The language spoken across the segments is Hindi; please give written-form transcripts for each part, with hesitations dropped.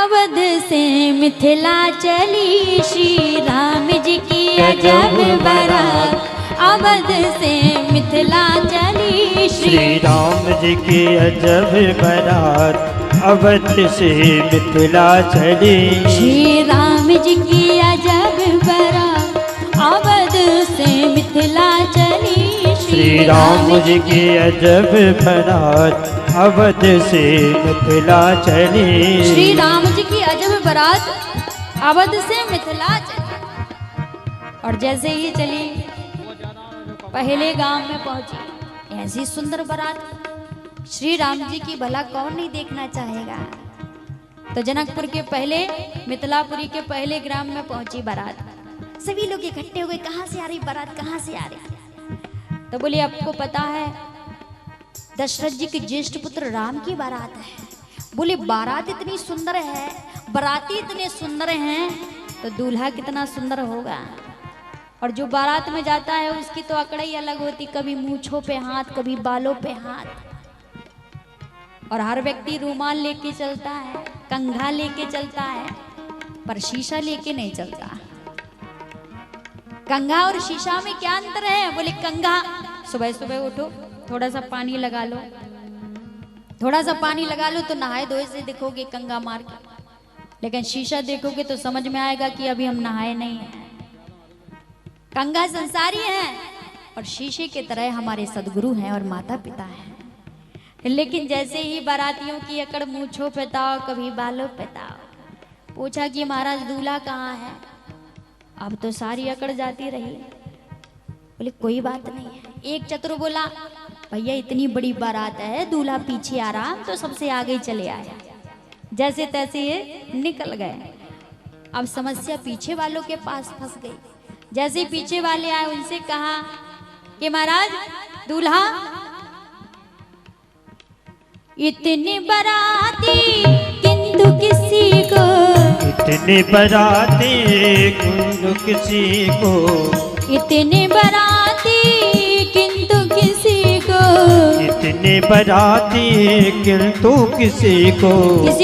अवध से मिथिला चली श्री राम जी की अजब बारात। अवध से मिथिला चली श्री राम जी की अजब बारात। अवध से मिथिला चली श्री राम जी की अजब बारात। अवध से मिथिला चली श्री राम जी की अजब बारात। अवध से मिथिला चली श्री राम जी की अजब बारात अवध से मिथिला चली। और जैसे ही चली पहले गांव में पहुंची, ऐसी सुंदर बारात श्री राम जी की भला कौन नहीं देखना चाहेगा। तो जनकपुर के पहले मिथिलापुरी के पहले ग्राम में पहुंची बारात। सभी लोग इकट्ठे हो गए, कहां से आ रही बारात, कहां से आ रही। तो बोले आपको पता है दशरथ जी के ज्येष्ठ पुत्र राम की बारात है। बोले बारात इतनी सुंदर है, बाराती इतने सुंदर हैं, तो दूल्हा कितना सुंदर होगा। और जो बारात में जाता है उसकी तो अकड़ ही अलग होती, कभी मूंछों पे हाथ, कभी बालों पे हाथ। और हर व्यक्ति रूमाल लेके चलता है, कंघा लेके चलता है, पर शीशा लेके नहीं चलता। कंघा और शीशा में क्या अंतर है? बोले कंघा सुबह सुबह उठो, थोड़ा सा पानी लगा लो, थोड़ा सा पानी लगा लो तो नहाए धोए से दिखोगे कंघा मार के। लेकिन शीशा देखोगे तो समझ में आएगा कि अभी हम नहाए नहीं हैं। कंघा संसारी है और शीशे के तरह हमारे सदगुरु हैं और माता पिता हैं। लेकिन जैसे ही बारातियों की अकड़ मूंछों पे ताव, कभी बालों पे ताव। पूछा कि महाराज दूल्हा कहाँ है? अब तो सारी अकड़ जाती रही। बोले कोई बात नहीं है। एक चतुर बोला भैया इतनी बड़ी बारात है, दूल्हा पीछे आ रहा, तो सबसे आगे चले आए। जैसे तैसे ये निकल गए। अब समस्या पीछे वालों के पास फंस गई। जैसे पीछे वाले आए उनसे कहा कि महाराज दूल्हा इतने बाराती किंतु किसी को, इतने बाराती किंतु किसी को, इतने बाराती किंतु किसी को, इतने बाराती किंतु किसी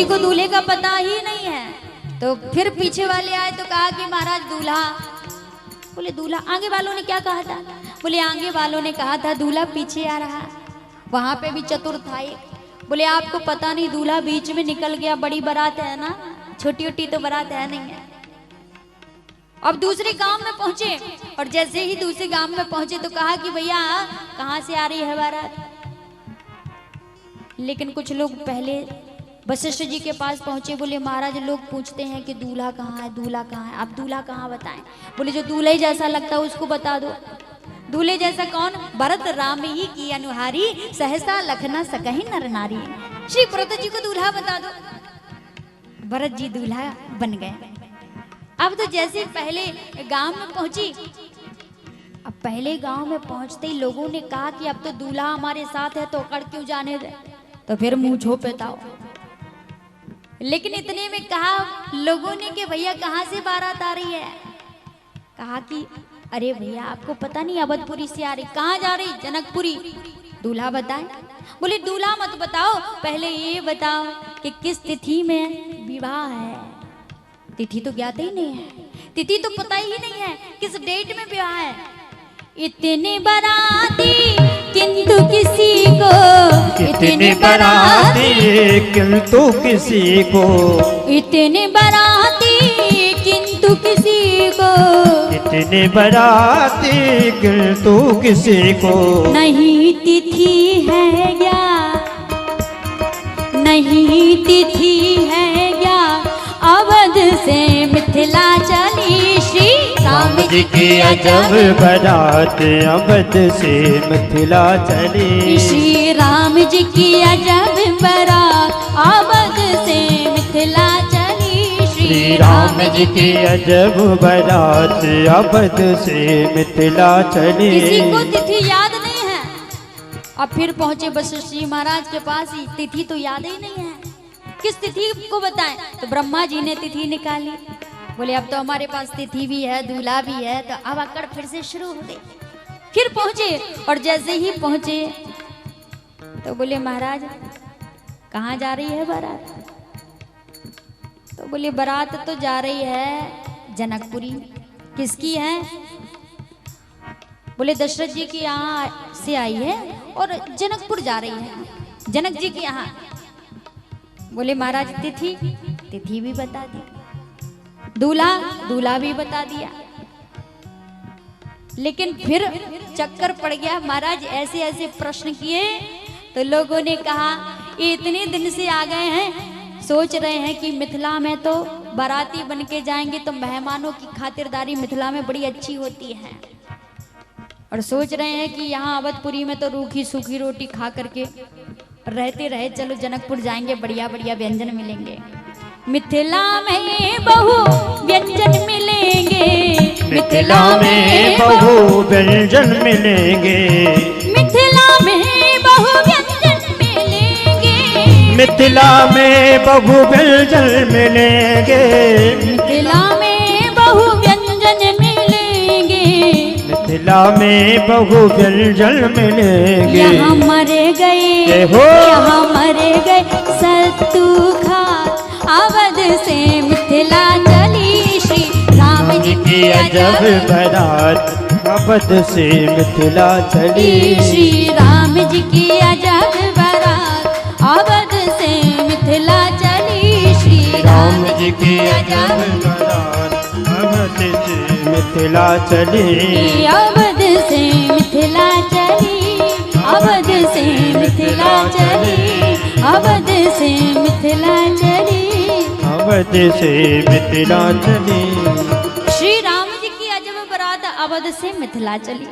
को दूल्हे का पता ही नहीं है। तो फिर पीछे वाले आए तो कहा कि महाराज दूल्हा। बोले दूल्हा? आगे वालों ने क्या कहा था? बोले आगे वालों ने कहा था दूल्हा पीछे आ रहा। वहां पे भी चतुर था एक। बोले आपको पता नहीं दूल्हा बीच में निकल गया, बड़ी बारात है ना, छोटी छोटी तो बारात है नहीं है। अब दूसरे गांव में पहुंचे और जैसे ही दूसरे गांव में पहुंचे तो कहा कि भैया कहां से आ रही है बारात। लेकिन कुछ लोग पहले वशिष्ठ जी के पास पहुंचे। बोले महाराज लोग पूछते हैं कि दूल्हा कहाँ है, दूल्हा कहाँ है, आप दूल्हा कहाँ बताएं। बोले जो दूल्हे जैसा लगता है उसको बता दो। दूल्हे जैसा कौन? भरत राम ही की अनुहारी, सहसा लखना सकहि नर नारी। श्री भरत जी को दूल्हा बता दो। भरत जी दूल्हा बन गए। अब तो जैसे पहले गांव में पहुंची, अब पहले गांव में पहुंचते ही लोगों ने कहा कि अब तो दूल्हा हमारे साथ है तो अकड़ क्यों जाने दे। तो फिर मूंछों पे ताओ। लेकिन इतने में कहा लोगों ने कि भैया कहाँ से बारात आ रही है? कहा कि अरे भैया आपको पता नहीं अवधपुरी से आ रही। कहाँ जा रही? जनकपुरी। दूल्हा बताए? बोले दूल्हा मत बताओ, पहले ये बताओ कि किस तिथि में विवाह है। तिथि तो ज्ञात ही नहीं है, तिथि तो पता ही नहीं है किस डेट में विवाह है। इतने बाराती किंतु किसी को, इतने बाराती किंतु किसी को, इतने बाराती किंतु किसी को, इतने बाराती किंतु किसी को। नहीं तिथि है क्या, नहीं तिथि है क्या, अवध से मिथिला चली श्री राम जी की अजब बारात। अवध से मिथिला चली श्री राम जी की अजब बारात। अवध से मिथिला चली श्री राम जी की अजब बारात। अवध से मिथिला चली। किसी को तिथि याद नहीं है। अब फिर पहुंचे वशिष्ठ जी महाराज के पास ही, तिथि तो याद ही नहीं है, किस तिथि को बताएं। तो ब्रह्मा जी ने तिथि निकाली। बोले अब तो हमारे पास तिथि भी है, दूल्हा भी है, तो अब अकड़ फिर से शुरू हो गई। फिर पहुंचे और जैसे ही पहुंचे तो बोले महाराज कहाँ जा रही है बारात? तो बोले बारात तो जा रही है जनकपुरी। किसकी है? बोले दशरथ जी के यहाँ से आई है और जनकपुर जा रही है, जनक जी के यहाँ। बोले महाराज तिथि? तिथि भी बता दी, दूल्हा? दूल्हा भी बता दिया। लेकिन फिर चक्कर पड़ गया, महाराज ऐसे ऐसे प्रश्न किए तो लोगों ने कहा ये इतने दिन से आ गए हैं, सोच रहे हैं कि मिथिला में तो बाराती बन के जाएंगे तो मेहमानों की खातिरदारी मिथिला में बड़ी अच्छी होती है, और सोच रहे हैं कि यहाँ अवधपुरी में तो रूखी सूखी रोटी खा करके रहते रहे, चलो जनकपुर जाएंगे, बढ़िया बढ़िया व्यंजन मिलेंगे। मिथिला में बहु व्यंजन मिलेंगे, मिथिला में बहु व्यंजन मिलेंगे, मिथिला में बहु व्यंजन मिलेंगे, मिथिला में बहु व्यंजन मिलेंगे, मिथिला में बहु व्यंजन मिलेंगे, मिथिला में बहु व्यंजन मिलेंगे। यहाँ मरे गए, हो यहाँ मरे गए सत्तू खात, अवध से मिथिला चली श्री राम जी की अजब बारात, अवध से मिथिला चली। श्री राम जी की अजब बारात, अवध से मिथिला चली। श्री राम जी की अजब बारात, अवध से मिथिला चली। अवध से मिथिला चली, अवध से मिथिला चली, अवध से मिथिला चली, अवध से मिथिला चली। श्री राम जी की अजब बारात अवध से मिथिला चली।